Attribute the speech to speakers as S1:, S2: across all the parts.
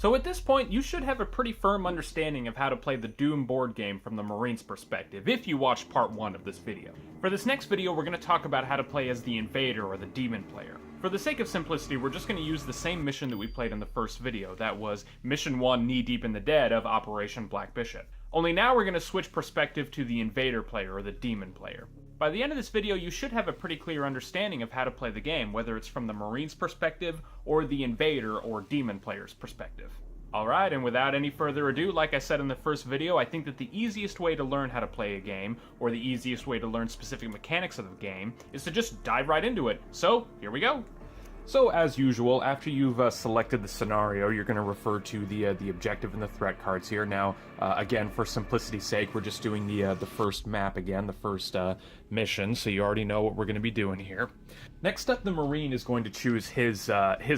S1: So at this point, you should have a pretty firm understanding of how to play the Doom board game from the Marines' perspective, if you watched part 1 of this video. For this next video, we're going to talk about how to play as the Invader or the Demon player. For the sake of simplicity, we're just going to use the same mission that we played in the first video, that was Mission 1 Knee Deep in the Dead of Operation Black Bishop. Only now we're going to switch perspective to the Invader player or the Demon player. By the end of this video, you should have a pretty clear understanding of how to play the game, whether it's from the Marines' perspective or the Invader or Demon player's perspective. Alright, and without any further ado, like I said in the first video, I think that the easiest way to learn how to play a game, or the easiest way to learn specific mechanics of the game, is to just dive right into it. So, here we go! So, as usual, after you've selected the scenario, you're going to refer to the objective and the threat cards here. Now, again, for simplicity's sake, we're just doing the first map again, the first mission, so you already know what we're going to be doing here. Next up, the Marine is going to choose his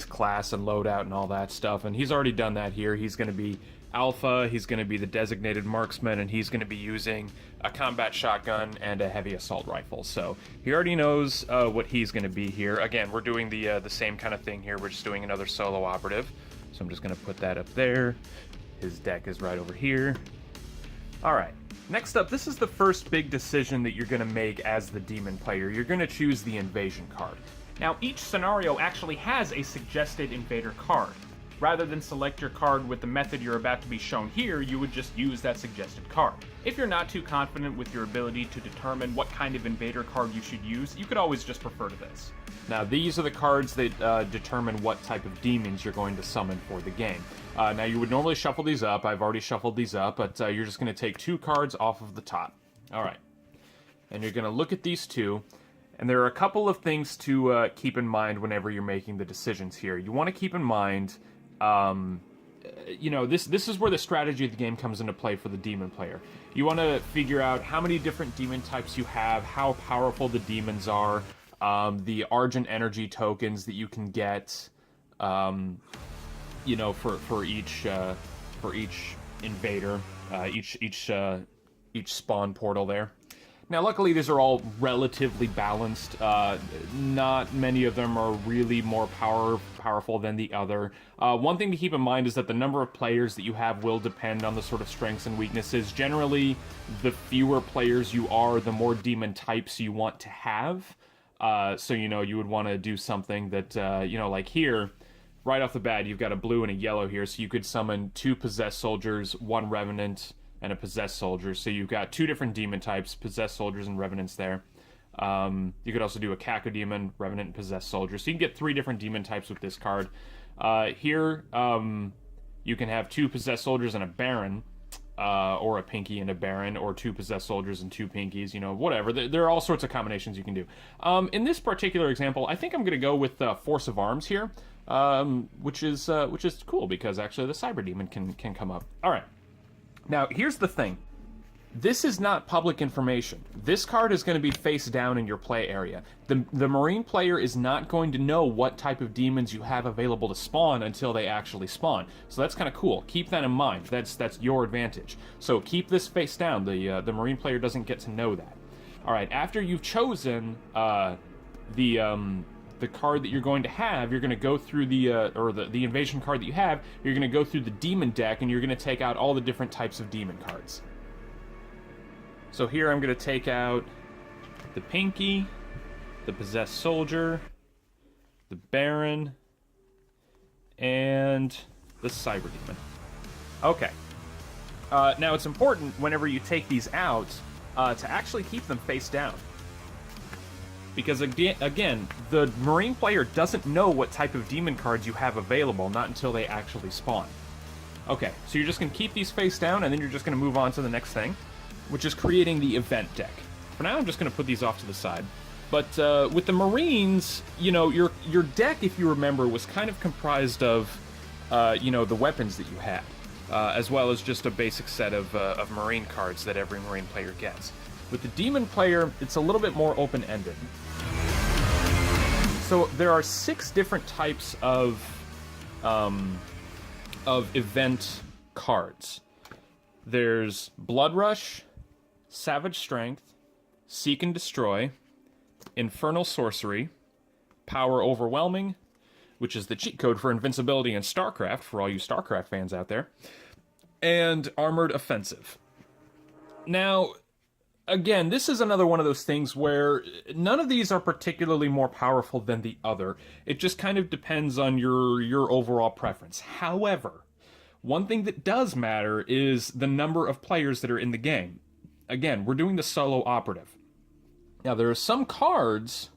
S1: class and loadout and all that stuff, and he's already done that here. He's going to be Alpha, he's going to be the designated marksman, and he's going to be using a combat shotgun and a heavy assault rifle. So he already knows what he's going to be here. Again, we're doing the same kind of thing here. We're just doing another solo operative. So I'm just going to put that up there. His deck is right over here. All right. Next up, this is the first big decision that you're going to make as the Demon player. You're going to choose the Invasion card. Now, each scenario actually has a suggested Invader card. Rather than select your card with the method you're about to be shown here, you would just use that suggested card. If you're not too confident with your ability to determine what kind of Invader card you should use, you could always just refer to this. Now, these are the cards that determine what type of demons you're going to summon for the game. Now, you would normally shuffle these up. I've already shuffled these up, but you're just going to take 2 cards off of the top. Alright. And you're going to look at these 2. And there are a couple of things to keep in mind whenever you're making the decisions here. You want to keep in mind, you know, this is where the strategy of the game comes into play for the Demon player. You want to figure out how many different demon types you have, how powerful the demons are, the Argent energy tokens that you can get, you know, for each invader, each spawn portal there. Now, luckily, these are all relatively balanced. Not many of them are really more powerful than the other. One thing to keep in mind is that the number of players that you have will depend on the sort of strengths and weaknesses. Generally, the fewer players you are, the more demon types you want to have. So, you know, you would want to do something that, you know, like here, right off the bat, you've got a blue and a yellow here, so you could summon 2 possessed soldiers, 1 revenant, and a possessed soldier. So you've got 2 different demon types, possessed soldiers and revenants there. You could also do a Cacodemon, revenant, and possessed soldier. So you can get 3 different demon types with this card. Here, you can have 2 possessed soldiers and a baron, or a pinky and a baron, or 2 possessed soldiers and 2 pinkies, you know, whatever. There are all sorts of combinations you can do. In this particular example, I think I'm going to go with Force of Arms here, which is cool because actually the Cyber Demon can come up. All right. Now, here's the thing. This is not public information. This card is going to be face down in your play area. The Marine player is not going to know what type of demons you have available to spawn until they actually spawn. So that's kind of cool. Keep that in mind. That's your advantage. So keep this face down. The Marine player doesn't get to know that. All right, after you've chosen the card that you're going to have, you're going to go through the invasion card that you have, you're going to go through the demon deck, and you're going to take out all the different types of demon cards. So here I'm going to take out the Pinky, the Possessed Soldier, the Baron, and the Cyber Demon. Okay. Now it's important, whenever you take these out, to actually keep them face down. Because again, the Marine player doesn't know what type of demon cards you have available, not until they actually spawn. Okay, so you're just going to keep these face down, and then you're just going to move on to the next thing, which is creating the event deck. For now, I'm just going to put these off to the side. But with the Marines, you know, your deck, if you remember, was kind of comprised of, you know, the weapons that you had, as well as just a basic set of Marine cards that every Marine player gets. With the Demon player, it's a little bit more open-ended. So there are 6 different types of event cards. There's Blood Rush, Savage Strength, Seek and Destroy, Infernal Sorcery, Power Overwhelming, which is the cheat code for invincibility in StarCraft, for all you StarCraft fans out there, and Armored Offensive. Now, again, this is another one of those things where none of these are particularly more powerful than the other. It just kind of depends on your overall preference. However, one thing that does matter is the number of players that are in the game. Again, we're doing the solo operative. Now, there are some cards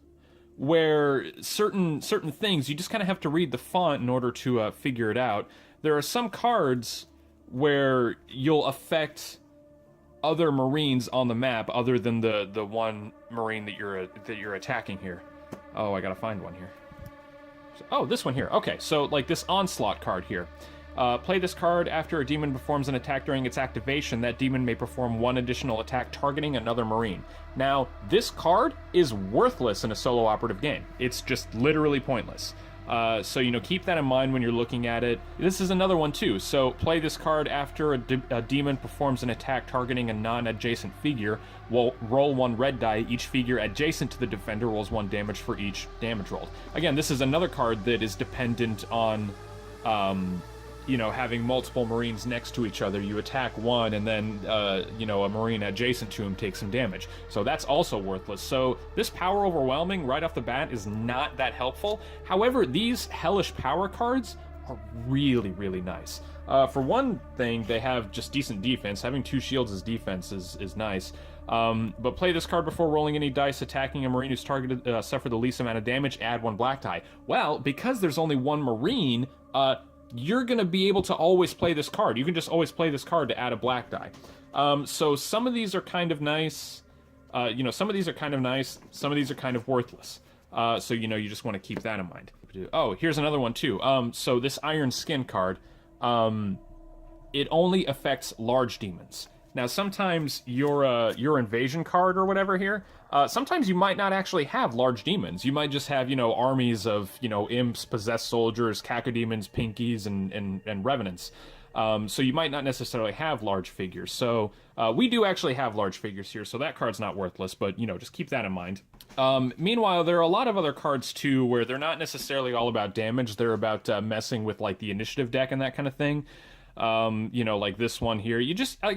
S1: where certain things, you just kind of have to read the font in order to figure it out. There are some cards where you'll affect other Marines on the map other than the one Marine that you're attacking here. Oh, I gotta find one here. Oh, this one here. Okay, so like this Onslaught card here. Play this card after a demon performs an attack during its activation. That demon may perform one additional attack targeting another Marine. Now, this card is worthless in a solo operative game. It's just literally pointless. So, keep that in mind when you're looking at it. This is another one, too. So, play this card after a demon performs an attack targeting a non-adjacent figure. Roll 1 red die. Each figure adjacent to the defender rolls 1 damage for each damage rolled. Again, this is another card that is dependent on, having multiple Marines next to each other. You attack one, and then, a Marine adjacent to him takes some damage. So that's also worthless. So this power overwhelming right off the bat is not that helpful. However, these hellish power cards are really, really nice. For one thing, they have just decent defense. Having 2 shields as defense is nice. But play this card before rolling any dice. Attacking a Marine who's targeted suffer the least amount of damage, add 1 black die. Well, because there's only 1 Marine, you're going to be able to always play this card. You can just always play this card to add a black die. So some of these are kind of nice. Some of these are kind of nice. Some of these are kind of worthless. So, you just want to keep that in mind. Oh, here's another one, too. So this Iron Skin card, it only affects large demons. Now, sometimes your invasion card or whatever here, sometimes you might not actually have large demons. You might just have, armies of, imps, possessed soldiers, cacodemons, pinkies, and revenants. So you might not necessarily have large figures. So we do actually have large figures here, so that card's not worthless, but, just keep that in mind. Meanwhile, there are a lot of other cards, too, where they're not necessarily all about damage. They're about messing with, like, the initiative deck and that kind of thing. Like this one here. You just got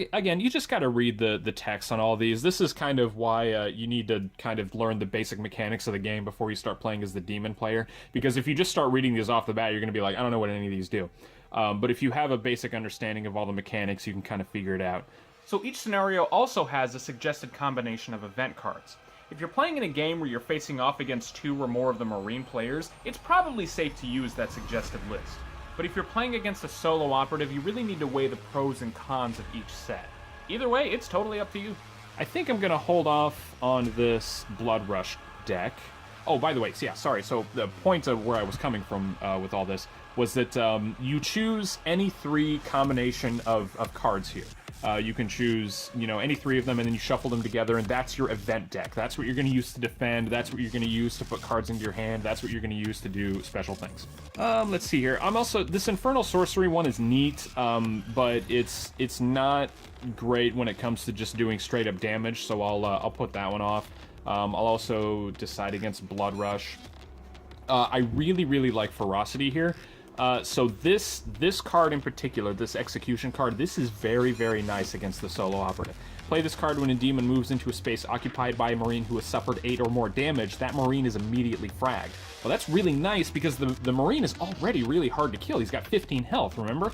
S1: to read the text on all these. This is kind of why you need to kind of learn the basic mechanics of the game before you start playing as the demon player. Because if you just start reading these off the bat, you're going to be like, I don't know what any of these do. But if you have a basic understanding of all the mechanics, you can kind of figure it out. So each scenario also has a suggested combination of event cards. If you're playing in a game where you're facing off against 2 or more of the Marine players, it's probably safe to use that suggested list. But if you're playing against a solo operative, you really need to weigh the pros and cons of each set. Either way, it's totally up to you. I think I'm going to hold off on this Blood Rush deck. Oh, by the way, so the point of where I was coming from with all this was that you choose any 3 combination of cards here. You can choose, any 3 of them, and then you shuffle them together, and that's your event deck. That's what you're going to use to defend. That's what you're going to use to put cards into your hand. That's what you're going to use to do special things. Let's see here. This Infernal Sorcery one is neat, but it's not great when it comes to just doing straight up damage, so I'll put that one off. I'll also decide against Blood Rush. I really, really like Ferocity here. So this card in particular, this Execution card, this is very, very nice against the solo operative. Play this card when a demon moves into a space occupied by a Marine who has suffered 8 or more damage. That Marine is immediately fragged. Well, that's really nice because the Marine is already really hard to kill. He's got 15 health, remember?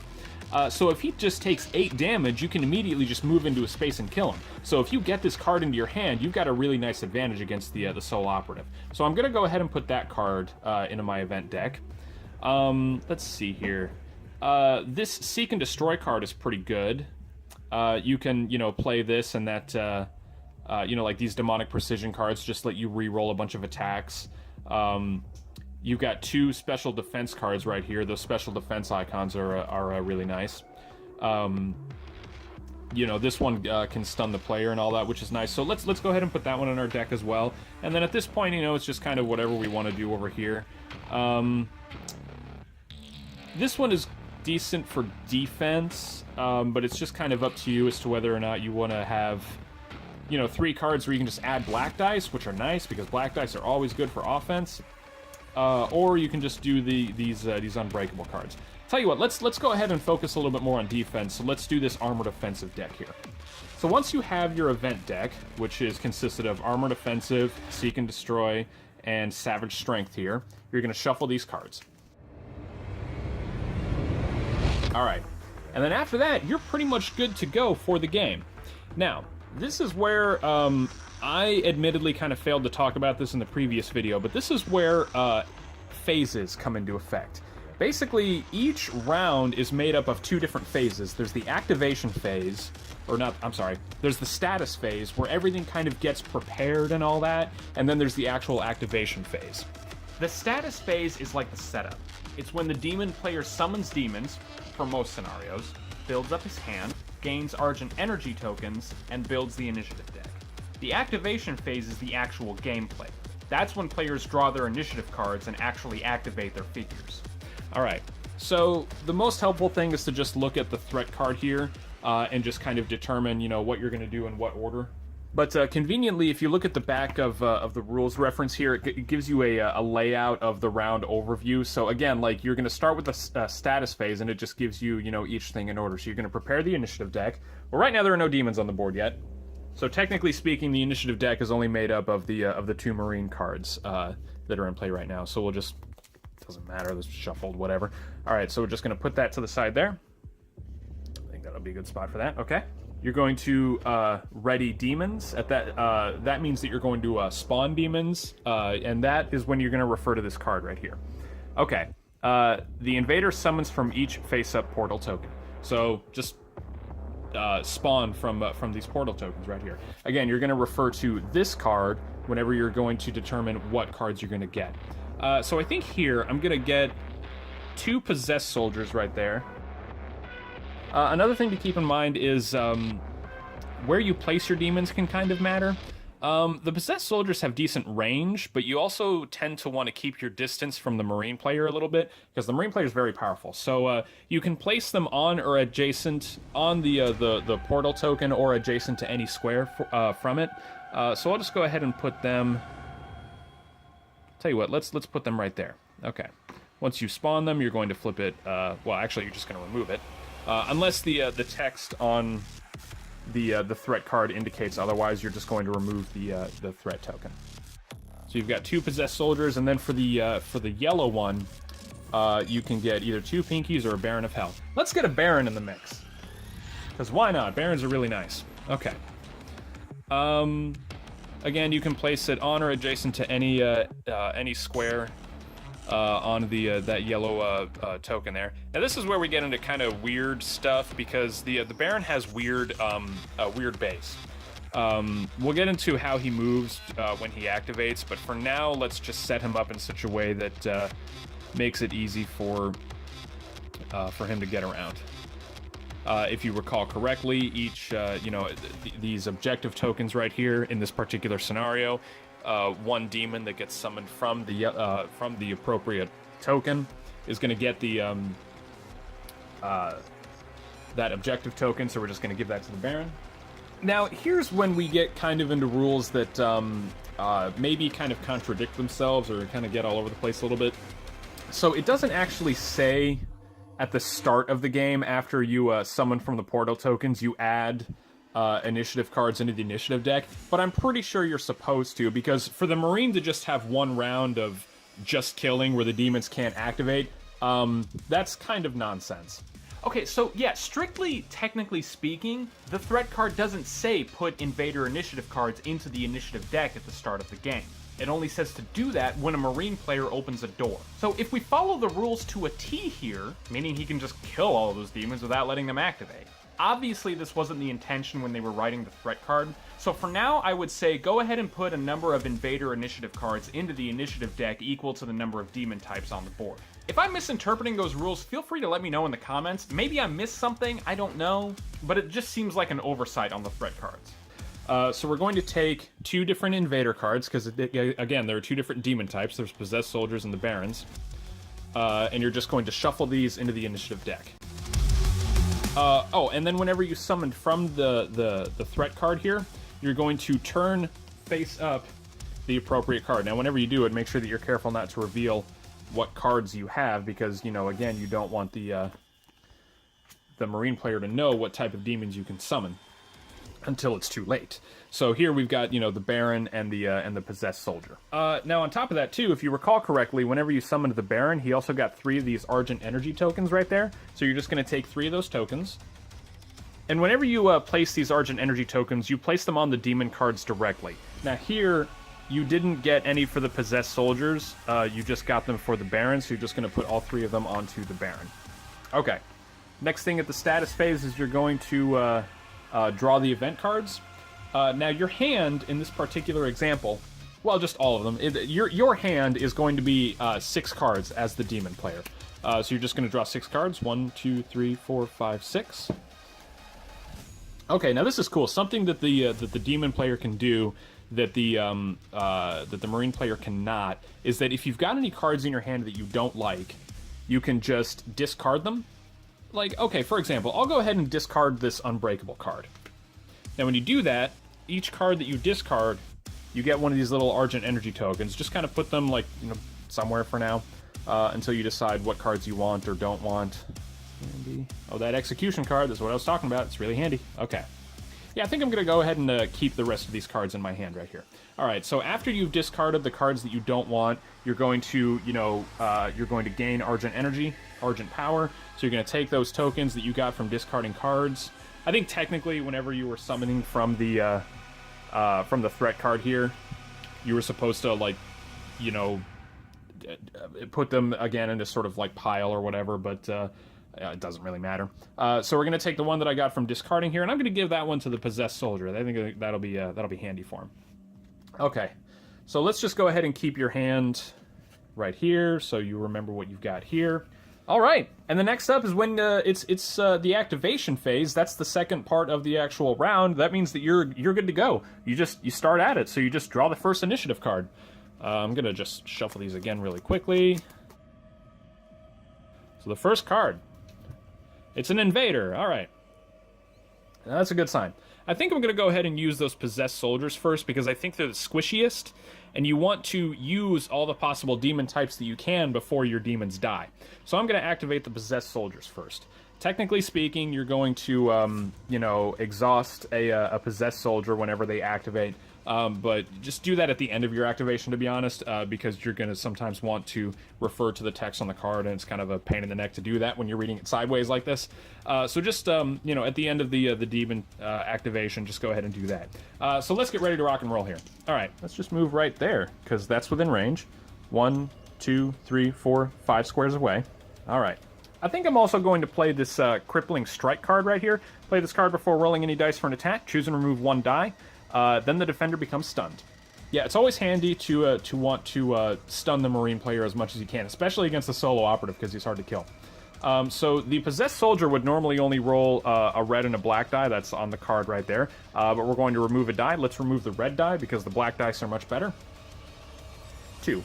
S1: So if he just takes 8 damage, you can immediately just move into a space and kill him. So if you get this card into your hand, you've got a really nice advantage against the solo operative. So I'm going to go ahead and put that card into my event deck. Let's see here. This Seek and Destroy card is pretty good. You can, play this and that, like these Demonic Precision cards just let you re-roll a bunch of attacks. You've got 2 special defense cards right here. Those special defense icons are really nice. This one can stun the player and all that, which is nice. So let's go ahead and put that one in our deck as well. And then at this point, it's just kind of whatever we want to do over here. This one is decent for defense, but it's just kind of up to you as to whether or not you want to have, 3 cards where you can just add black dice, which are nice because black dice are always good for offense. or you can just do these unbreakable cards. Tell you what, let's go ahead and focus a little bit more on defense. So let's do this armored offensive deck here. So once you have your event deck, which is consisted of armored offensive, seek and destroy, and savage strength here, you're going to shuffle these cards. All right, and then after that, you're pretty much good to go for the game. Now, this is where I admittedly kind of failed to talk about this in the previous video, but this is where phases come into effect. Basically, each round is made up of two different phases. There's the activation phase, there's the status phase, where everything kind of gets prepared and all that, and then there's the actual activation phase. The status phase is like the setup. It's when the demon player summons demons, for most scenarios, builds up his hand, gains Argent energy tokens, and builds the initiative deck. The activation phase is the actual gameplay. That's when players draw their initiative cards and actually activate their figures. Alright, so the most helpful thing is to just look at the threat card here and just kind of determine, you know, what you're going to do in what order. But conveniently, if you look at the back of the rules reference here, it gives you a layout of the round overview. So again, like, you're going to start with the status phase, and it just gives you, you know, each thing in order. So you're going to prepare the initiative deck. Well, right now there are no demons on the board yet. So technically speaking, the initiative deck is only made up of the two Marine cards that are in play right now. So we'll just, doesn't matter, this shuffled, whatever. All right, so we're just going to put that to the side there. I think that'll be a good spot for that. Okay. You're going to ready demons. At that, that means that you're going to spawn demons, and that is when you're going to refer to this card right here. Okay. The Invader summons from each face-up portal token. So just spawn from these portal tokens right here. Again, you're going to refer to this card whenever you're going to determine what cards you're going to get. So I think here I'm going to get 2 possessed soldiers right there. Another thing to keep in mind is where you place your demons can kind of matter. The possessed soldiers have decent range, but you also tend to want to keep your distance from the Marine player a little bit, because the Marine player is very powerful. So you can place them on or adjacent on the portal token, or adjacent to any square from it. So I'll just go ahead and put them. Tell you what, let's put them right there. Okay. Once you spawn them, you're going to flip it. Well, actually, you're just going to remove it. Unless the text on the threat card indicates otherwise, you're just going to remove the threat token. So you've got 2 possessed soldiers, and then for the yellow one, you can get either 2 pinkies or a Baron of Hell. Let's get a Baron in the mix, because why not? Barons are really nice. Okay. Again, you can place it on or adjacent to any square on that yellow token there. Now this is where we get into kind of weird stuff, because the Baron has weird base. We'll get into how he moves when he activates, but for now, let's just set him up in such a way that makes it easy for him to get around. If you recall correctly, each these objective tokens right here in this particular scenario. 1 demon that gets summoned from the appropriate token is going to get the that objective token, so we're just going to give that to the Baron. Now, here's when we get kind of into rules that maybe kind of contradict themselves or kind of get all over the place a little bit. So it doesn't actually say at the start of the game, after you summon from the portal tokens, you add initiative cards into the initiative deck, but I'm pretty sure you're supposed to, because for the Marine to just have 1 round of just killing where the demons can't activate, that's kind of nonsense. Okay, so yeah, strictly technically speaking, the threat card doesn't say put Invader initiative cards into the initiative deck at the start of the game. It only says to do that when a Marine player opens a door. So if we follow the rules to a T here, meaning he can just kill all of those demons without letting them activate. Obviously, this wasn't the intention when they were writing the threat card, so for now, I would say go ahead and put a number of Invader initiative cards into the initiative deck equal to the number of demon types on the board. If I'm misinterpreting those rules, feel free to let me know in the comments. Maybe I missed something, I don't know, but it just seems like an oversight on the threat cards. So we're going to take 2 different Invader cards, because, again, there are 2 different demon types. There's Possessed Soldiers and the Barons. And you're just going to shuffle these into the initiative deck. Oh, and then whenever you summon from the threat card here, you're going to turn face up the appropriate card. Now, whenever you do it, make sure that you're careful not to reveal what cards you have, because, you know, again, you don't want the Marine player to know what type of demons you can summon until it's too late. So here we've got, you know, the Baron and the Possessed Soldier. Now, on top of that, too, if you recall correctly, whenever you summoned the Baron, he also got 3 of these Argent Energy tokens right there. So you're just going to take 3 of those tokens. And whenever you place these Argent Energy tokens, you place them on the demon cards directly. Now here, you didn't get any for the Possessed Soldiers, you just got them for the Baron, so you're just going to put all 3 of them onto the Baron. Okay. Next thing at the status phase is you're going to draw the event cards. Now your hand, in this particular example, well, just all of them, your hand is going to be 6 cards as the demon player. So you're just going to draw 6 cards, 1, 2, 3, 4, 5, 6. Okay, now this is cool. Something that the demon player can do that the Marine player cannot is that if you've got any cards in your hand that you don't like, you can just discard them. Like, okay, for example, I'll go ahead and discard this Unbreakable card. Now, when you do that, each card that you discard, you get one of these little Argent Energy tokens. Just kind of put them, like, you know, somewhere for now, until you decide what cards you want or don't want. Oh, that Execution card, that's what I was talking about. It's really handy. Okay. Yeah, I think I'm going to go ahead and keep the rest of these cards in my hand right here. Alright, so after you've discarded the cards that you don't want, you're going to, you know, you're going to gain Argent Energy, Argent Power. So you're going to take those tokens that you got from discarding cards. I think technically whenever you were summoning from the threat card here, you were supposed to, like, you know, put them again in this sort of, like, pile or whatever, but it doesn't really matter. So we're going to take the one that I got from discarding here, and I'm going to give that one to the Possessed Soldier. I think that'll be handy for him. Okay, so let's just go ahead and keep your hand right here, so you remember what you've got here. All right, and the next up is when it's the activation phase. That's the second part of the actual round. That means that you're good to go. You start at it. So you just draw the first initiative card. I'm gonna just shuffle these again really quickly. So the first card, it's an Invader. All right, that's a good sign. I think I'm going to go ahead and use those Possessed Soldiers first because I think they're the squishiest, and you want to use all the possible demon types that you can before your demons die. So I'm going to activate the Possessed Soldiers first. Technically speaking, you're going to, you know, exhaust a Possessed Soldier whenever they activate, but just do that at the end of your activation, to be honest, because you're going to sometimes want to refer to the text on the card, and it's kind of a pain in the neck to do that when you're reading it sideways like this. So just, you know, at the end of the demon activation, just go ahead and do that. So let's get ready to rock and roll here. All right, let's just move right there, because that's within range. 1, 2, 3, 4, 5 squares away. All right. I think I'm also going to play this Crippling Strike card right here. Play this card before rolling any dice for an attack. Choose and remove 1 die. Then the defender becomes stunned. Yeah, it's always handy to want to stun the Marine player as much as you can, especially against the solo operative, because he's hard to kill. So the Possessed Soldier would normally only roll a red and a black die. That's on the card right there. But we're going to remove a die. Let's remove the red die, because the black dice are much better. 2.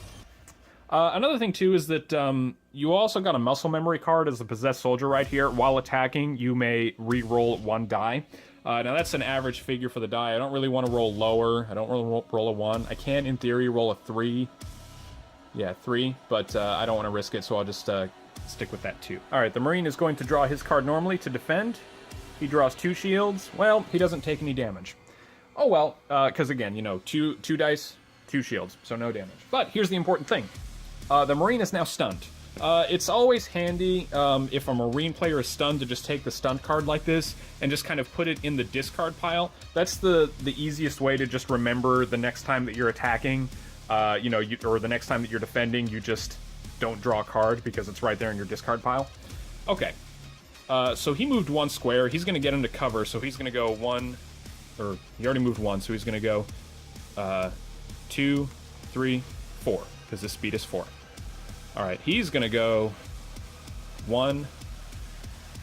S1: Another thing, too, is that you also got a Muscle Memory card as the Possessed Soldier right here. While attacking, you may re-roll 1 die. Now, that's an average figure for the die. I don't really want to roll lower. I don't really roll a 1. I can, in theory, roll a 3. Yeah, 3, but I don't want to risk it, so I'll just stick with that 2. All right, the Marine is going to draw his card normally to defend. He draws 2 shields. Well, he doesn't take any damage. Oh, well, because, again, you know, 2 dice, 2 shields, so no damage. But here's the important thing. The Marine is now stunned. It's always handy if a Marine player is stunned to just take the stunned card like this and just kind of put it in the discard pile. That's the easiest way to just remember the next time that you're attacking, you know, or the next time that you're defending, you just don't draw a card because it's right there in your discard pile. Okay, so he moved 1 square. He's going to get into cover, so he's going to go 1, or he already moved 1, so he's going to go 2, 3, 4, because his speed is 4. Alright, he's going to go 1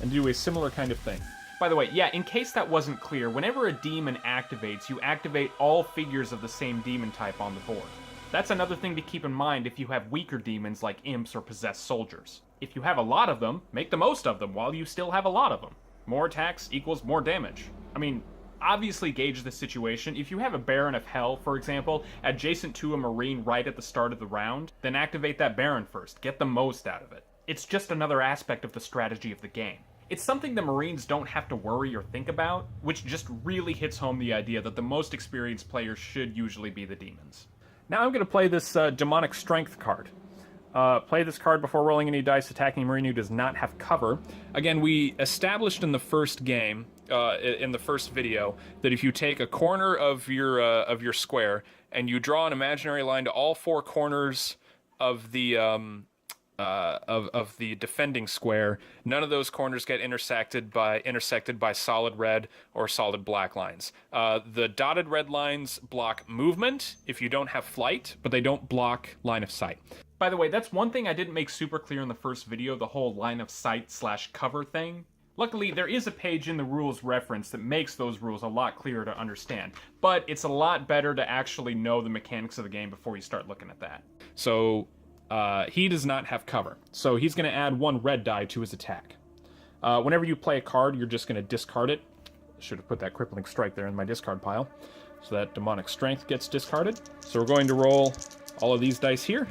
S1: and do a similar kind of thing. By the way, yeah, in case that wasn't clear, whenever a demon activates, you activate all figures of the same demon type on the board. That's another thing to keep in mind if you have weaker demons like imps or Possessed Soldiers. If you have a lot of them, make the most of them while you still have a lot of them. More attacks equals more damage. I mean, obviously gauge the situation. If you have a Baron of Hell, for example, adjacent to a Marine right at the start of the round, then activate that Baron first. Get the most out of it. It's just another aspect of the strategy of the game. It's something the Marines don't have to worry or think about, which just really hits home the idea that the most experienced players should usually be the demons. Now I'm going to play this Demonic Strength card. Play this card before rolling any dice attacking a Marine who does not have cover. Again, we established in the first game, in the first video, that if you take a corner of your square and you draw an imaginary line to all four corners of the defending square, none of those corners get intersected by solid red or solid black lines. The dotted red lines block movement if you don't have flight, but they don't block line of sight. By the way, that's one thing I didn't make super clear in the first video, the whole line of sight / cover thing. Luckily, there is a page in the rules reference that makes those rules a lot clearer to understand, but it's a lot better to actually know the mechanics of the game before you start looking at that. So, he does not have cover, so he's going to add 1 red die to his attack. Whenever you play a card, you're just going to discard it. Should have put that Crippling Strike there in my discard pile. So that Demonic Strength gets discarded. So we're going to roll all of these dice here.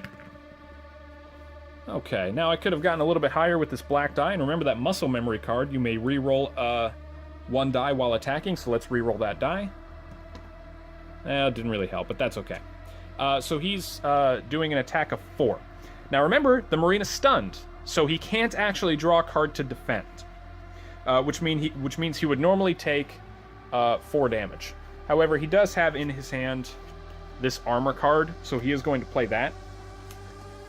S1: Okay, now I could have gotten a little bit higher with this black die, and remember that muscle memory card, you may re-roll 1 die while attacking, so let's re-roll that die. It didn't really help, but that's okay. So he's doing an attack of 4. Now remember, the Marine is stunned, so he can't actually draw a card to defend, which means he would normally take 4 damage. However, he does have in his hand this armor card, so he is going to play that.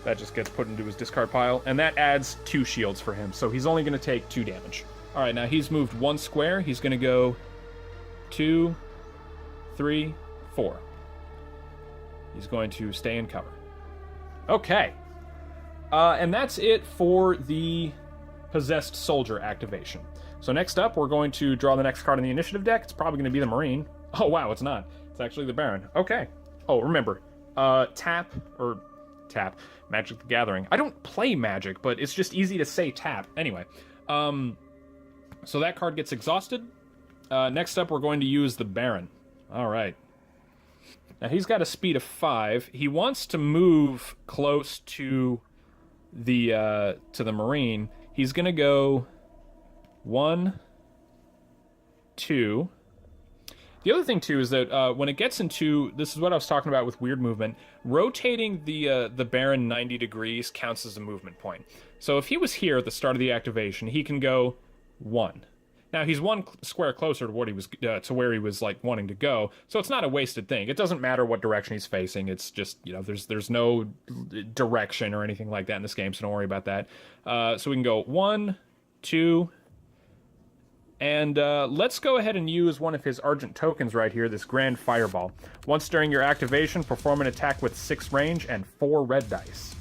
S1: That just gets put into his discard pile, and that adds 2 shields for him, so he's only going to take 2 damage. Alright, now he's moved 1 square. He's going to go 2, 3, 4. He's going to stay in cover. Okay. And that's it for the Possessed Soldier activation. So next up, we're going to draw the next card in the initiative deck. It's probably going to be the Marine. Oh, wow, it's not. It's actually the Baron. Okay. Oh, remember, tap, Magic the Gathering. I don't play Magic, but it's just easy to say tap. Anyway, so that card gets exhausted. Next up, we're going to use the Baron. All right. Now, he's got a speed of 5. He wants to move close to the Marine. He's going to go 1, 2... The other thing, too, is that when it gets into... This is what I was talking about with weird movement. Rotating the Baron 90 degrees counts as a movement point. So if he was here at the start of the activation, he can go 1. Now, he's 1 square closer to what he was to where he was, like, wanting to go. So it's not a wasted thing. It doesn't matter what direction he's facing. It's just, you know, there's no direction or anything like that in this game, so don't worry about that. So we can go 1, 2... And let's go ahead and use one of his Argent tokens right here, this Grand Fireball. Once during your activation, perform an attack with 6 range and 4 red dice.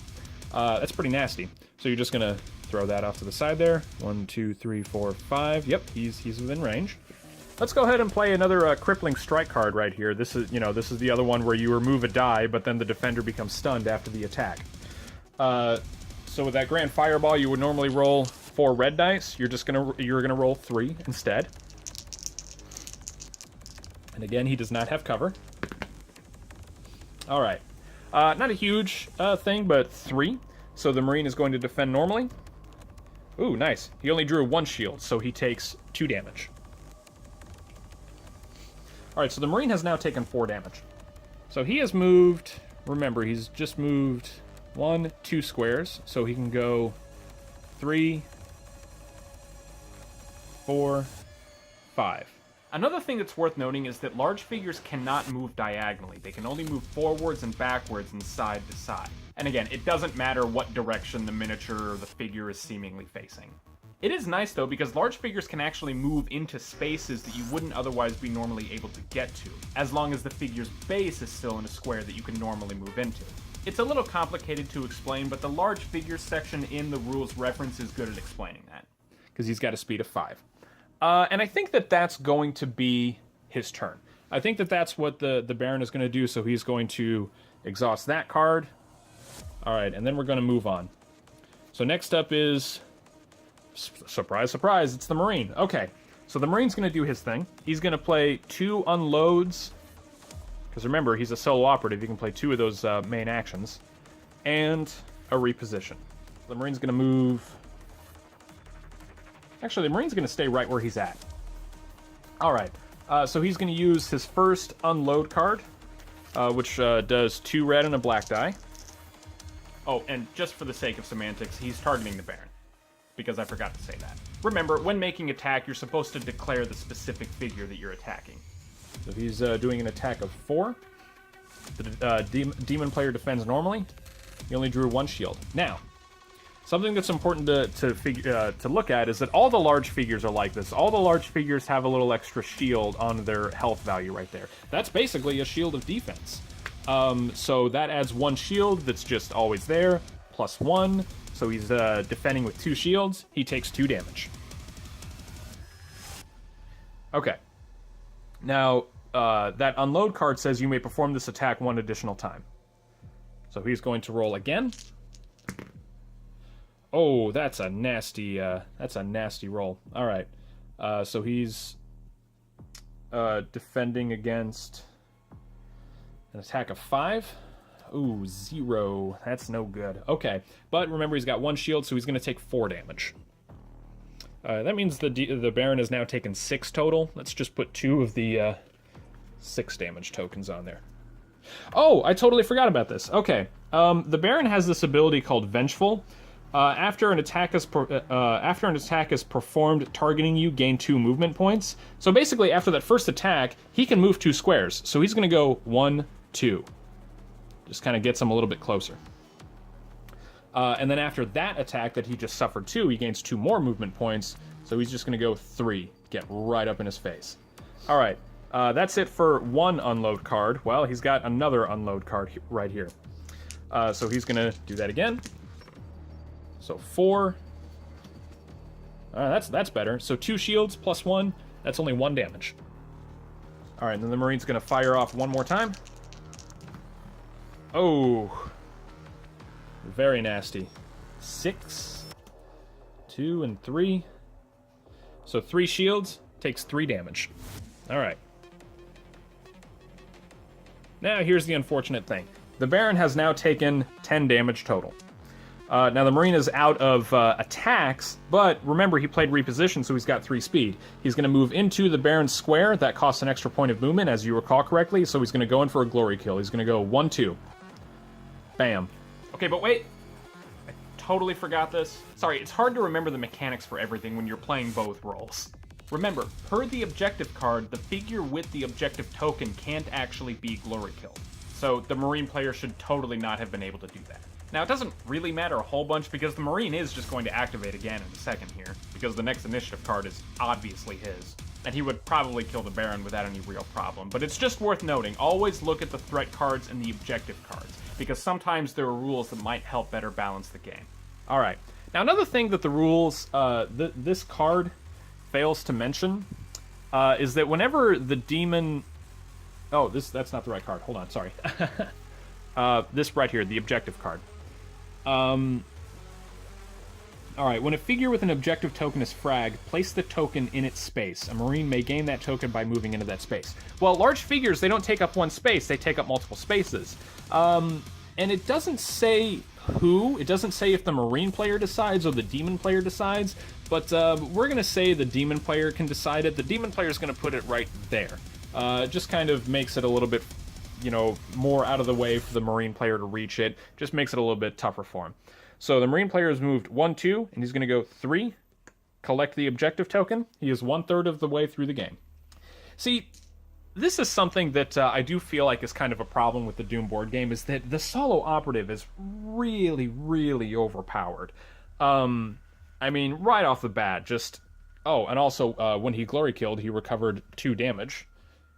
S1: That's pretty nasty. So you're just going to throw that off to the side there. 1, 2, 3, 4, 5. Yep, he's within range. Let's go ahead and play another Crippling Strike card right here. This is the other one where you remove a die, but then the defender becomes stunned after the attack. So with that Grand Fireball, you would normally roll 4 red dice. You're gonna roll 3 instead. And again, he does not have cover. All right, not a huge thing, but 3. So the Marine is going to defend normally. Ooh, nice. He only drew 1 shield, so he takes 2 damage. All right, so the Marine has now taken 4 damage. So he has moved. Remember, he's just moved 1, 2 squares, so he can go 3, 4, 5. Another thing that's worth noting is that large figures cannot move diagonally. They can only move forwards and backwards and side to side. And again, it doesn't matter what direction the miniature or the figure is seemingly facing. It is nice, though, because large figures can actually move into spaces that you wouldn't otherwise be normally able to get to, as long as the figure's base is still in a square that you can normally move into. It's a little complicated to explain, but the large figures section in the rules reference is good at explaining that. Because he's got a speed of 5. And I think that that's going to be his turn. I think that that's what the Baron is going to do, so he's going to exhaust that card. Alright, and then we're going to move on. So next up is... Surprise, surprise, it's the Marine. Okay, So the Marine's going to do his thing. He's going to play 2 unloads, because remember, he's a solo operative. He can play 2 of those main actions, and a reposition. The Marine's going to move... Actually, the Marine's going to stay right where he's at. All right, so he's going to use his first unload card, which does 2 red and a black die. Oh, and just for the sake of semantics, he's targeting the Baron, because I forgot to say that. Remember, when making attack, you're supposed to declare the specific figure that you're attacking. So he's doing an attack of 4. The demon player defends normally. He only drew 1 shield. Now, something that's important to look at is that all the large figures are like this. All the large figures have a little extra shield on their health value right there. That's basically a shield of defense. So that adds 1 shield that's just always there, plus 1. So he's defending with 2 shields. He takes 2 damage. Okay. Now, that unload card says you may perform this attack 1 additional time. So he's going to roll again. Oh, that's a nasty roll. All right. So he's defending against an attack of 5. Ooh, 0. That's no good. Okay, but remember he's got 1 shield, so he's going to take 4 damage. That means the Baron has now taken 6 total. Let's just put 2 of the 6 damage tokens on there. Oh, I totally forgot about this. Okay, the Baron has this ability called Vengeful. After an attack is performed targeting you, gain 2 movement points. So basically, after that first attack, he can move 2 squares. So he's going to go 1, 2. Just kind of gets him a little bit closer. And then after that attack that he just suffered 2, he gains 2 more movement points. So he's just going to go 3. Get right up in his face. All right. That's it for 1 unload card. Well, he's got another unload card right here. So he's going to do that again. So 4. That's better. So 2 shields plus 1. That's only 1 damage. All right, and then the Marine's going to fire off 1 more time. Oh, very nasty. 6, 2, and 3. So 3 shields, takes 3 damage. All right. Now here's the unfortunate thing. The Baron has now taken 10 damage total. Now the Marine is out of attacks, but remember he played reposition, so he's got 3 speed. He's going to move into the Baron's square. That costs an extra point of movement, as you recall correctly, so he's going to go in for a glory kill. He's going to go 1, 2. Bam. Okay, but wait. I totally forgot this. Sorry, it's hard to remember the mechanics for everything when you're playing both roles. Remember, per the objective card, the figure with the objective token can't actually be glory killed. So the Marine player should totally not have been able to do that. Now, it doesn't really matter a whole bunch because the Marine is just going to activate again in a second here, because the next initiative card is obviously his. And he would probably kill the Baron without any real problem. But it's just worth noting, always look at the threat cards and the objective cards, because sometimes there are rules that might help better balance the game. Alright, now another thing that the rules, this card fails to mention, is that whenever the demon... Oh, that's not the right card, hold on, sorry. This right here, the objective card. Alright, when a figure with an objective token is fragged, place the token in its space. A Marine may gain that token by moving into that space. Well, large figures, they don't take up 1 space, they take up multiple spaces. And it doesn't say who, it doesn't say if the Marine player decides or the Demon player decides, but we're going to say the Demon player can decide it. The Demon player is going to put it right there. It just kind of makes it a little bit, you know, more out of the way for the Marine player to reach it. Just makes it a little bit tougher for him. So the Marine player has moved 1, 2, and he's going to go 3, collect the objective token. He is 1/3 of the way through the game. See, this is something that I do feel like is kind of a problem with the Doom board game, is that the solo operative is really, really overpowered. I mean, right off the bat, just... Oh, and also, when he glory killed, he recovered 2 damage,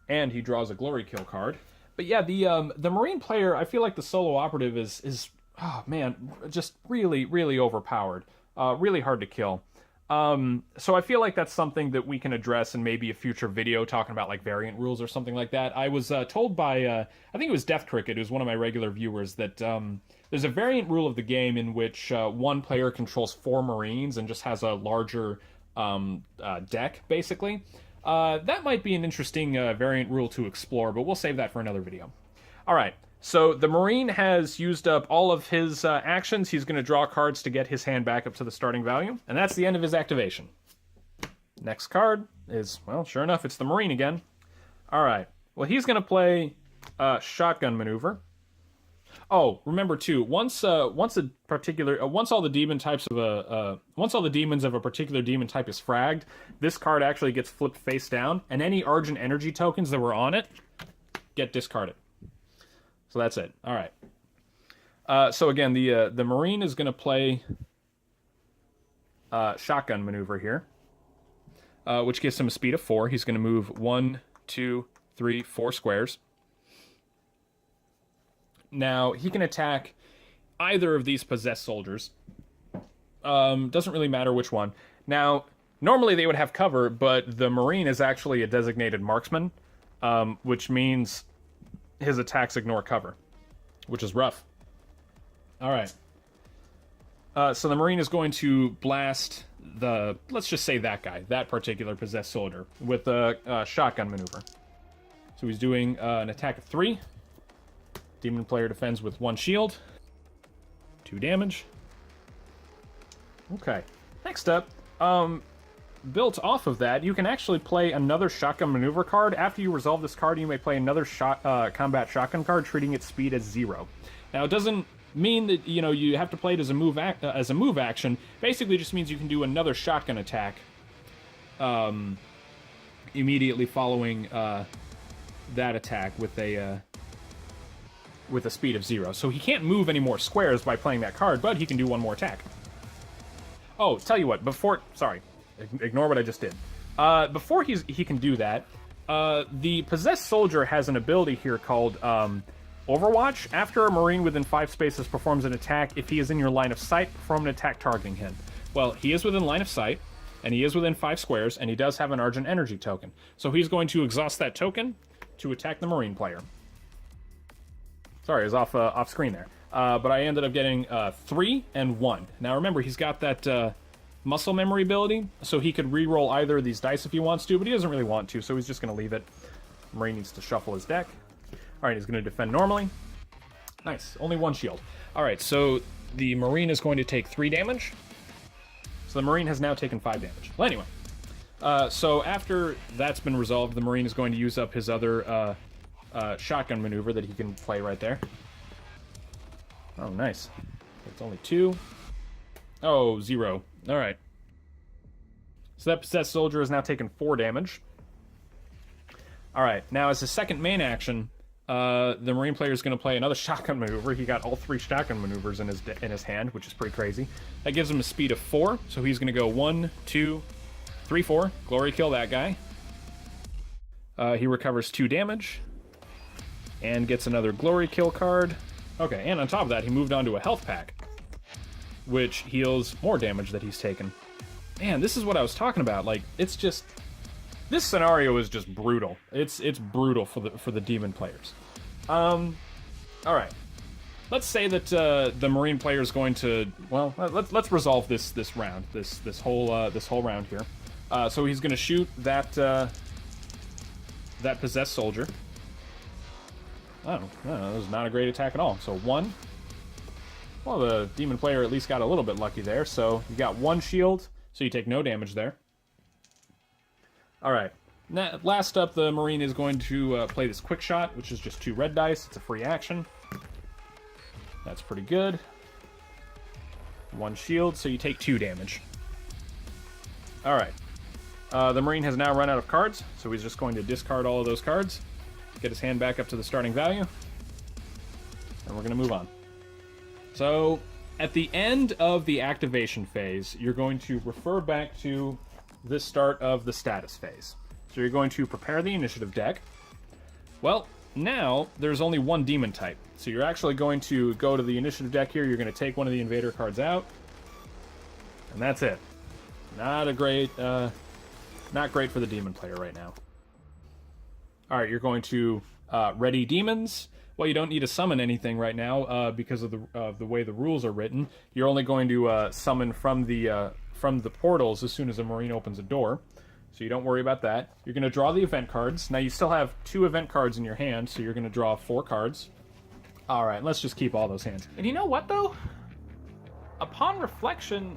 S1: and he draws a glory kill card. But yeah, the Marine player, I feel like the solo operative is oh man, just really, really overpowered. Really hard to kill. So I feel like that's something that we can address in maybe a future video talking about like variant rules or something like that. I was told by, I think it was Death Cricket, who's one of my regular viewers, that there's a variant rule of the game in which one player controls 4 Marines and just has a larger deck, basically. That might be an interesting variant rule to explore, but we'll save that for another video. Alright, so the Marine has used up all of his actions. He's going to draw cards to get his hand back up to the starting value, and that's the end of his activation. Next card is, well, sure enough, it's the Marine again. Alright, well, he's going to play Shotgun Maneuver. Oh, remember too. Once all the demons of a particular demon type is fragged, this card actually gets flipped face down, and any Argent Energy tokens that were on it get discarded. So that's it. All right. So again, the Marine is going to play Shotgun Maneuver here, which gives him a speed of 4. He's going to move 1, 2, 3, 4 squares. Now, he can attack either of these possessed soldiers. Doesn't really matter which one. Now, normally they would have cover, but the Marine is actually a designated marksman, which means his attacks ignore cover, which is rough. Alright. So the Marine is going to blast let's just say that guy, that particular possessed soldier, with a Shotgun Maneuver. So he's doing an attack of 3. Demon player defends with 1 shield. 2 damage. Okay. Next up, built off of that, you can actually play another Shotgun Maneuver card. After you resolve this card, you may play another combat shotgun card, treating its speed as 0. Now, it doesn't mean that, you know, you have to play it as a move action. Basically, it just means you can do another shotgun attack immediately following that attack with a speed of 0. So he can't move any more squares by playing that card, but he can do one more attack. Oh, tell you what, sorry, ignore what I just did. Before he can do that, the possessed soldier has an ability here called Overwatch. After a Marine within 5 spaces performs an attack, if he is in your line of sight, perform an attack targeting him. Well, he is within line of sight, and he is within 5 squares, and he does have an Argent Energy token. So he's going to exhaust that token to attack the Marine player. Sorry, I was off screen there. But I ended up getting 3 and 1. Now remember, he's got that muscle memory ability, so he could re-roll either of these dice if he wants to, but he doesn't really want to, so he's just going to leave it. Marine needs to shuffle his deck. Alright, he's going to defend normally. Nice, only 1 shield. Alright, so the Marine is going to take 3 damage. So the Marine has now taken 5 damage. Well, anyway. So after that's been resolved, the Marine is going to use up his other Shotgun Maneuver that he can play right there. Oh, nice. It's only 2. Oh, 0. Alright. So that possessed soldier has now taken 4 damage. Alright, now as his second main action, the Marine player is going to play another Shotgun Maneuver. He got all 3 Shotgun Maneuvers in his hand, which is pretty crazy. That gives him a speed of 4, so he's going to go 1, 2, 3, 4. Glory kill that guy. He recovers 2 damage. And gets another Glory kill card. Okay, and on top of that, he moved on to a health pack, which heals more damage that he's taken. Man, this is what I was talking about. Like, it's just... This scenario is just brutal. It's brutal for the demon players. Alright. Let's say that the Marine player is going to... Well, let's resolve this round. This whole round here. So he's going to shoot that possessed soldier. Oh, no, that was not a great attack at all. So 1. Well, the demon player at least got a little bit lucky there. So you got 1 shield, so you take no damage there. Alright. Last up, the Marine is going to play this quick shot, which is just 2 red dice. It's a free action. That's pretty good. 1 shield, so you take 2 damage. Alright. The Marine has now run out of cards, so he's just going to discard all of those cards. Get his hand back up to the starting value. And we're going to move on. So, at the end of the activation phase, you're going to refer back to the start of the status phase. So you're going to prepare the initiative deck. Well, now there's only 1 demon type. So you're actually going to go to the initiative deck here. You're going to take one of the Invader cards out. And that's it. Not great for the demon player right now. Alright, you're going to ready demons. Well, you don't need to summon anything right now because of the way the rules are written. You're only going to summon from the from the portals as soon as a Marine opens a door. So you don't worry about that. You're going to draw the event cards. Now you still have 2 event cards in your hand, so you're going to draw 4 cards. Alright, let's just keep all those hands. And you know what, though? Upon reflection,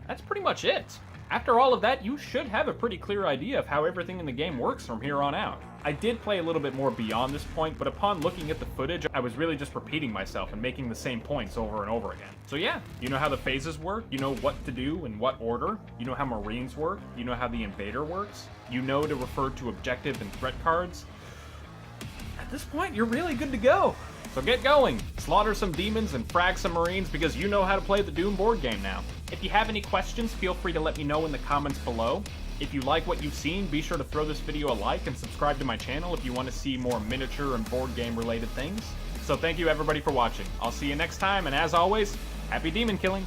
S1: that's pretty much it. After all of that, you should have a pretty clear idea of how everything in the game works from here on out. I did play a little bit more beyond this point, but upon looking at the footage, I was really just repeating myself and making the same points over and over again. So yeah, you know how the phases work, you know what to do in what order, you know how Marines work, you know how the Invader works, you know to refer to objective and threat cards. At this point, you're really good to go. So get going, slaughter some demons and frag some Marines because you know how to play the Doom board game now. If you have any questions, feel free to let me know in the comments below. If you like what you've seen, be sure to throw this video a like and subscribe to my channel if you want to see more miniature and board game related things. So thank you everybody for watching. I'll see you next time, and as always, happy demon killing!